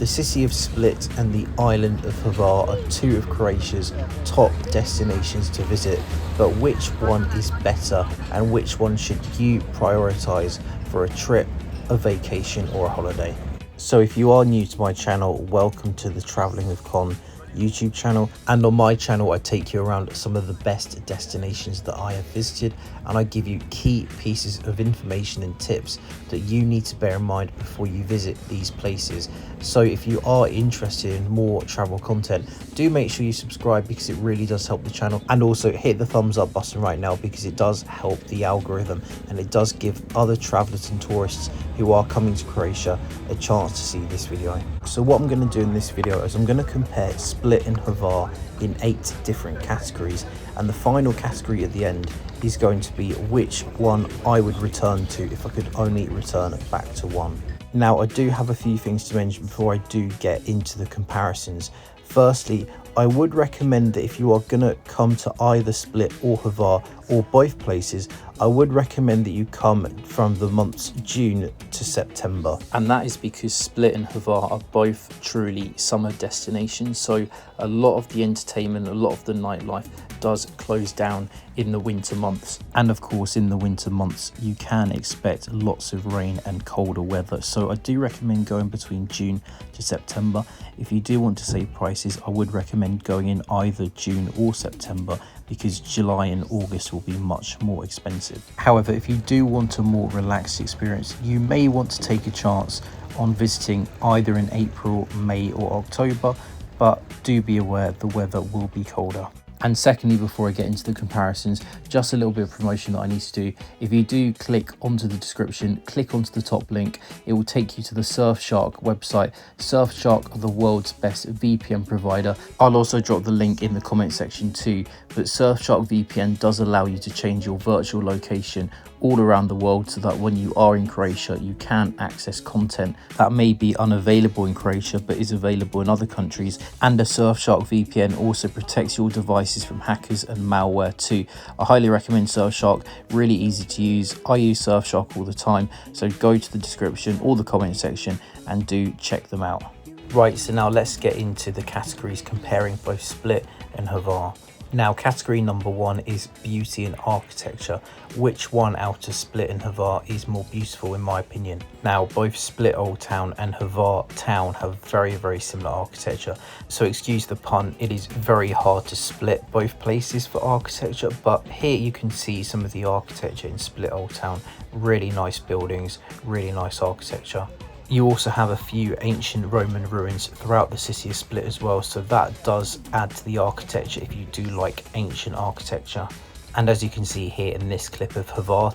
The city of Split and the island of Hvar are two of Croatia's top destinations to visit, but which one is better and which one should you prioritise for a trip, a vacation or a holiday? So if you are new to my channel, welcome to the Travelling with Con YouTube channel, and on my channel I take you around some of the best destinations that I have visited, and I give you key pieces of information and tips that you need to bear in mind before you visit these places. So if you are interested in more travel content, do make sure you subscribe because it really does help the channel, and also hit the thumbs up button right now because it does help the algorithm and it does give other travellers and tourists who are coming to Croatia a chance to see this video. So what I'm going to do in this video is I'm going to compare Split and Hvar in 8 different categories, and the final category at the end is going to be which one I would return to if I could only return back to one. Now I do have a few things to mention before I do get into the comparisons. Firstly, I would recommend that if you are going to come to either Split or Hvar or both places, I would recommend that you come from the months June to September. And that is because Split and Hvar are both truly summer destinations. So a lot of the entertainment, a lot of the nightlife does close down in the winter months. And of course, in the winter months, you can expect lots of rain and colder weather. So I do recommend going between June to September. If you do want to save prices, I would recommend going in either June or September, because July and August will be much more expensive. However, if you do want a more relaxed experience, you may want to take a chance on visiting either in April, May or October, but do be aware the weather will be colder. And secondly, before I get into the comparisons, just a little bit of promotion that I need to do. If you do click onto the description, click onto the top link, it will take you to the Surfshark website. Surfshark are the world's best VPN provider. I'll also drop the link in the comment section too, but Surfshark VPN does allow you to change your virtual location all around the world, so that when you are in Croatia, you can access content that may be unavailable in Croatia but is available in other countries. And a Surfshark VPN also protects your devices from hackers and malware too. I highly recommend Surfshark, really easy to use. I use Surfshark all the time, so go to the description or the comment section and do check them out. Right, so now let's get into the categories comparing both Split and Hvar. Now, category number 1 is beauty and architecture. Which one out of Split and Hvar is more beautiful in my opinion? Now, both Split Old Town and Hvar Town have very similar architecture. So excuse the pun, it is very hard to split both places for architecture, but here you can see some of the architecture in Split Old Town. Really nice buildings, really nice architecture. You also have a few ancient Roman ruins throughout the city of Split as well, so that does add to the architecture if you do like ancient architecture. And as you can see here in this clip of Hvar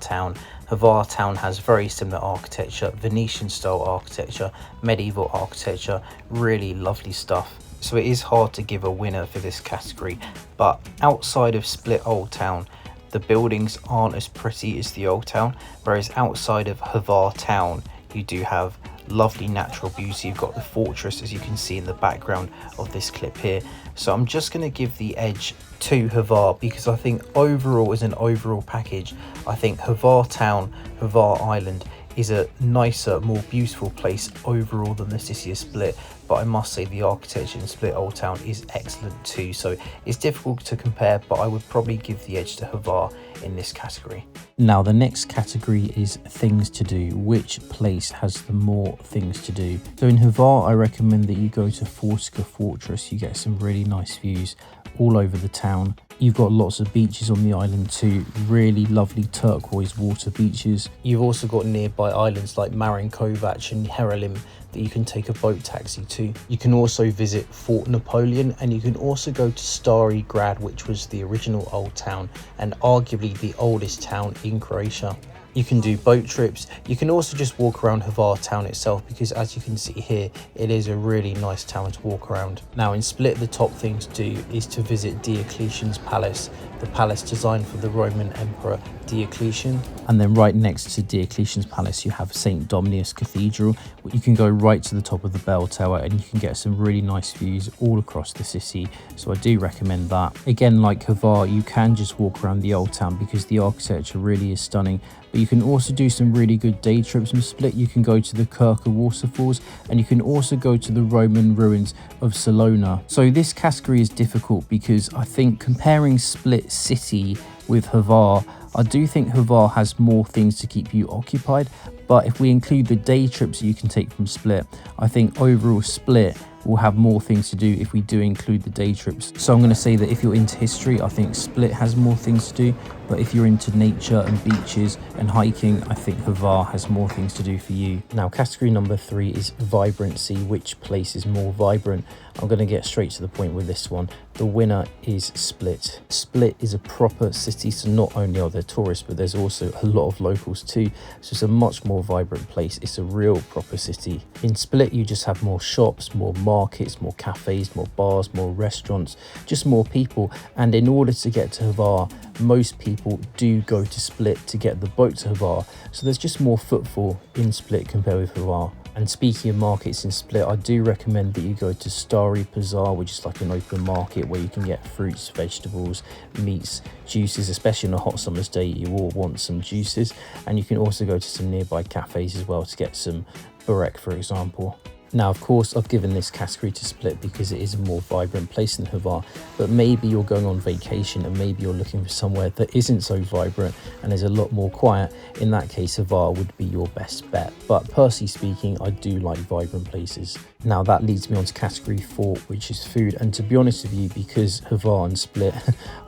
Town has very similar architecture, Venetian style architecture, medieval architecture, really lovely stuff. So it is hard to give a winner for this category, but outside of Split Old Town, the buildings aren't as pretty as the Old Town, whereas outside of Hvar Town, you do have lovely natural beauty. You've got the fortress, as you can see in the background of this clip here. So I'm just going to give the edge to Hvar because I think overall, as an overall package, I think Hvar Town, Hvar Island is a nicer, more beautiful place overall than the city of Split. But I must say the architecture in Split Old Town is excellent too. So it's difficult to compare, but I would probably give the edge to Hvar in this category. Now the next category is things to do. Which place has the more things to do? So in Hvar, I recommend that you go to Forska Fortress. You get some really nice views all over the town. You've got lots of beaches on the island too, really lovely turquoise water beaches. You've also got nearby islands like Marin Kovac and Heralim that you can take a boat taxi to. You can also visit Fort Napoleon, and you can also go to Stari Grad, which was the original old town and arguably the oldest town in Croatia. You can do boat trips. You can also just walk around Hvar Town itself because, as you can see here, it is a really nice town to walk around. Now in Split, the top thing to do is to visit Diocletian's palace, the palace designed for the Roman Emperor Diocletian. And then right next to Diocletian's palace, you have St. Domnius Cathedral. You can go right to the top of the bell tower and you can get some really nice views all across the city. So I do recommend that. Again, like Hvar, you can just walk around the old town because the architecture really is stunning. but you can also do some really good day trips from Split. You can go to the Kirka waterfalls, and you can also go to the Roman ruins of Salona. So this category is difficult because I think comparing Split city with Hvar, I do think Hvar has more things to keep you occupied, but if we include the day trips you can take from Split, I think overall Split will have more things to do if we do include the day trips. So I'm going to say that if you're into history, I think Split has more things to do, but if you're into nature and beaches and hiking, I think Hvar has more things to do for you. Now, category number 3 is vibrancy. Which place is more vibrant? I'm going to get straight to the point with this one. The winner is Split. Split is a proper city, so not only are there tourists, but there's also a lot of locals too. So it's a much more vibrant place. It's a real proper city. In Split, you just have more shops, more markets, more cafes, more bars, more restaurants, just more people. And in order to get to Hvar, most people do go to Split to get the boat to Hvar. So there's just more footfall in Split compared with Hvar. And speaking of markets in Split, I do recommend that you go to Stari Bazaar, which is like an open market where you can get fruits, vegetables, meats, juices. Especially on a hot summer's day, you will want some juices. And you can also go to some nearby cafes as well to get some burek, for example. Now, of course, I've given this category to Split because it is a more vibrant place than Hvar, but maybe you're going on vacation and maybe you're looking for somewhere that isn't so vibrant and is a lot more quiet. In that case, Hvar would be your best bet. But personally speaking, I do like vibrant places. Now, that leads me on to category 4, which is food. And to be honest with you, because Hvar and Split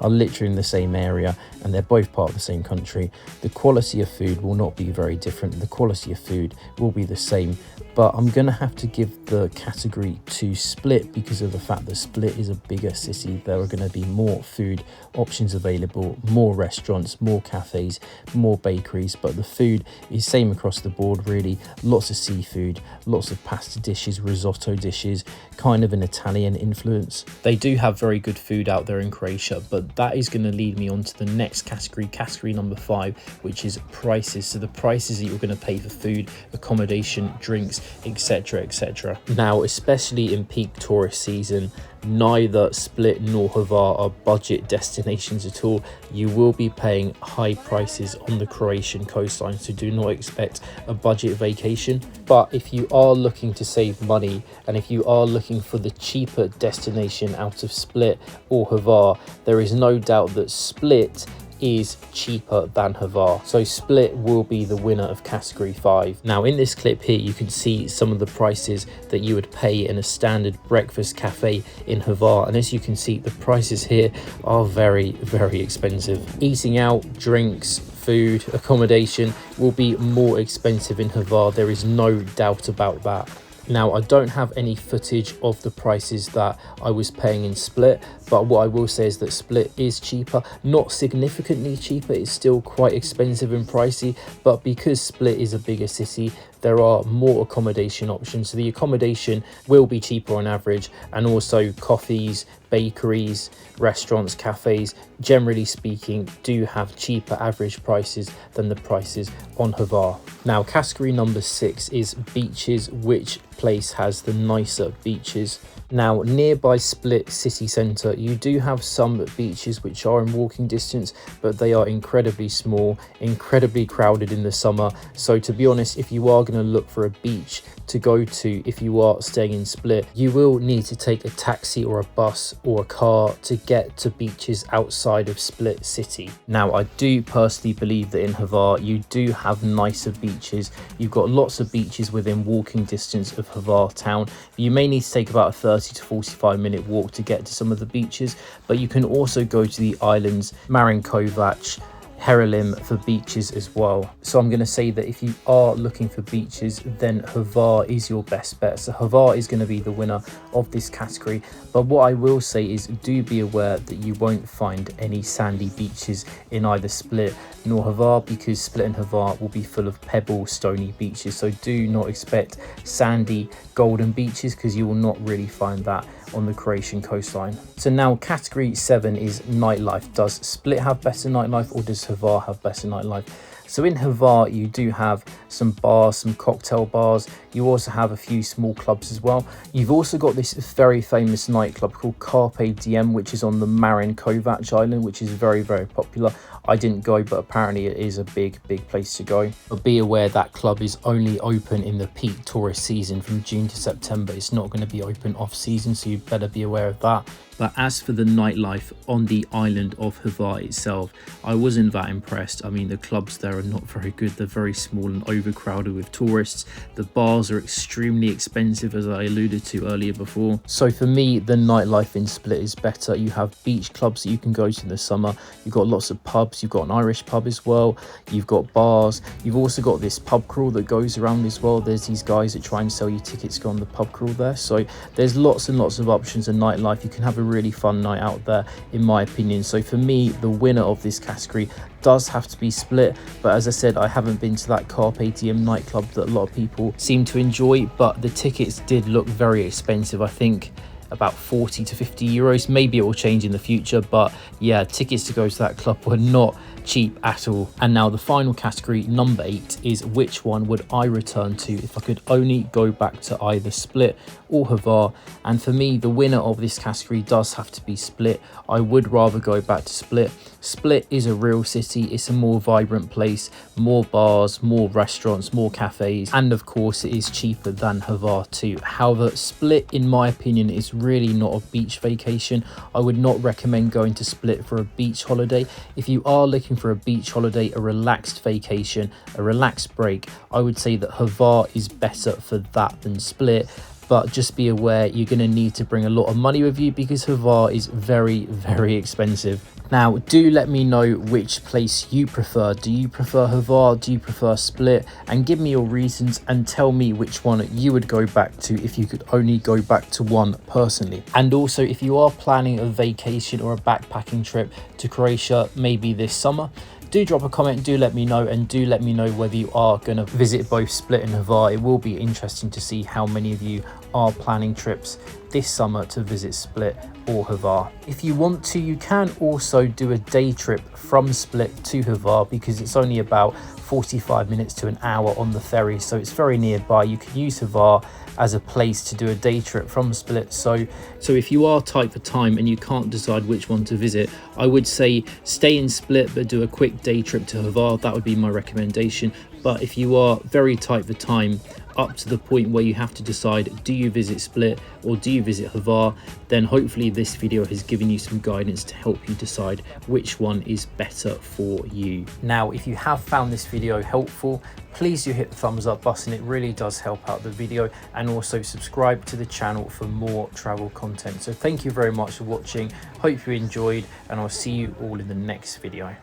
are literally in the same area and they're both part of the same country, the quality of food will not be very different. The quality of food will be the same. But I'm going to have to give the category to Split because of the fact that Split is a bigger city. There are going to be more food options available, more restaurants, more cafes, more bakeries, but the food is same across the board really. Lots of seafood, lots of pasta dishes, risotto dishes, kind of an Italian influence. They do have very good food out there in Croatia, but that is going to lead me on to the next category, category number 5, which is prices. So the prices that you're going to pay for food, accommodation, drinks, etc, etc. Now, especially in peak tourist season, neither Split nor Hvar are budget destinations at all. You will be paying high prices on the Croatian coastline, so do not expect a budget vacation. But if you are looking to save money and if you are looking for the cheaper destination out of Split or Hvar, there is no doubt that Split is cheaper than Hvar. So Split will be the winner of category 5. Now, in this clip here, you can see some of the prices that you would pay in a standard breakfast cafe in Hvar. And as you can see, the prices here are very, very expensive. Eating out, drinks, food, accommodation will be more expensive in Hvar. There is no doubt about that. Now, I don't have any footage of the prices that I was paying in Split, but what I will say is that Split is cheaper, not significantly cheaper. It's still quite expensive and pricey, but because Split is a bigger city, there are more accommodation options. So the accommodation will be cheaper on average, and also coffees, bakeries, restaurants, cafes, generally speaking, do have cheaper average prices than the prices on Hvar. Now, category number 6 is beaches. Which place has the nicer beaches? Now, nearby Split city centre, you do have some beaches which are in walking distance, but they are incredibly small, incredibly crowded in the summer. So to be honest, if you are going to look for a beach to go to, if you are staying in Split, you will need to take a taxi or a bus or a car to get to beaches outside of Split city. Now, I do personally believe that in Hvar you do have nicer beaches. You've got lots of beaches within walking distance of Hvar town. You may need to take about a 30 to 45 minute walk to get to some of the beaches, but you can also go to the islands Marinkovac, Heralim for beaches as well. So I'm going to say that if you are looking for beaches, then Hvar is your best bet. So Hvar is going to be the winner of this category. But what I will say is, do be aware that you won't find any sandy beaches in either Split nor Hvar, because Split and Hvar will be full of pebble, stony beaches. So do not expect sandy, golden beaches, because you will not really find that on the Croatian coastline. So now category 7 is nightlife. Does Split have better nightlife or does Hvar have better nightlife? So in Hvar, you do have some bars, some cocktail bars. You also have a few small clubs as well. You've also got this very famous nightclub called Carpe Diem, which is on the Marin Kovac Island, which is very, very popular. I didn't go, but apparently it is a big place to go. But be aware that club is only open in the peak tourist season from June to September. It's not going to be open off season, so you better be aware of that. But as for the nightlife on the island of Hvar itself, I wasn't that impressed. I mean, the clubs there are not very good. They're very small and overcrowded with tourists. The bars are extremely expensive, as I alluded to earlier before. So for me, the nightlife in Split is better. You have beach clubs that you can go to in the summer. You've got lots of pubs. You've got an Irish pub as well. You've got bars. You've also got this pub crawl that goes around as well. There's these guys that try and sell you tickets to go on the pub crawl there. So there's lots and lots of options in nightlife. You can have a really fun night out there, in my opinion. So for me, the winner of this category does have to be Split. But as I said, I haven't been to that Carpe Diem nightclub that a lot of people seem to enjoy, but the tickets did look very expensive. I think about 40 to 50 euros. Maybe it will change in the future, but yeah, tickets to go to that club were not cheap at all. And now the final category, number 8, is which one would I return to if I could only go back to either Split or Hvar. And for me, the winner of this category does have to be Split. I would rather go back to Split. Split is a real city. It's a more vibrant place, more bars, more restaurants, more cafes, and of course it is cheaper than Hvar too. However, Split, in my opinion, is really not a beach vacation. I would not recommend going to Split for a beach holiday. If you are looking for a beach holiday, a relaxed vacation, a relaxed break, I would say that Hvar is better for that than Split. But just be aware, you're going to need to bring a lot of money with you because Hvar is very, very expensive. Now, do let me know which place you prefer. Do you prefer Hvar? Do you prefer Split? And give me your reasons and tell me which one you would go back to if you could only go back to one personally. And also, if you are planning a vacation or a backpacking trip to Croatia, maybe this summer, do drop a comment, do let me know, and do let me know whether you are going to visit both Split and Hvar. It will be interesting to see how many of you are planning trips this summer to visit Split or Hvar. If you want to, you can also do a day trip from Split to Hvar because it's only about 45 minutes to an hour on the ferry, so it's very nearby. You can use Hvar as a place to do a day trip from Split. So if you are tight for time and you can't decide which one to visit, I would say stay in Split but do a quick day trip to Hvar. That would be my recommendation. But if you are very tight for time, up to the point where you have to decide, do you visit Split or do you visit Hvar, then hopefully this video has given you some guidance to help you decide which one is better for you. Now, if you have found this video helpful, please do hit the thumbs up button. It really does help out the video, and also subscribe to the channel for more travel content. So thank you very much for watching. Hope you enjoyed, and I'll see you all in the next video.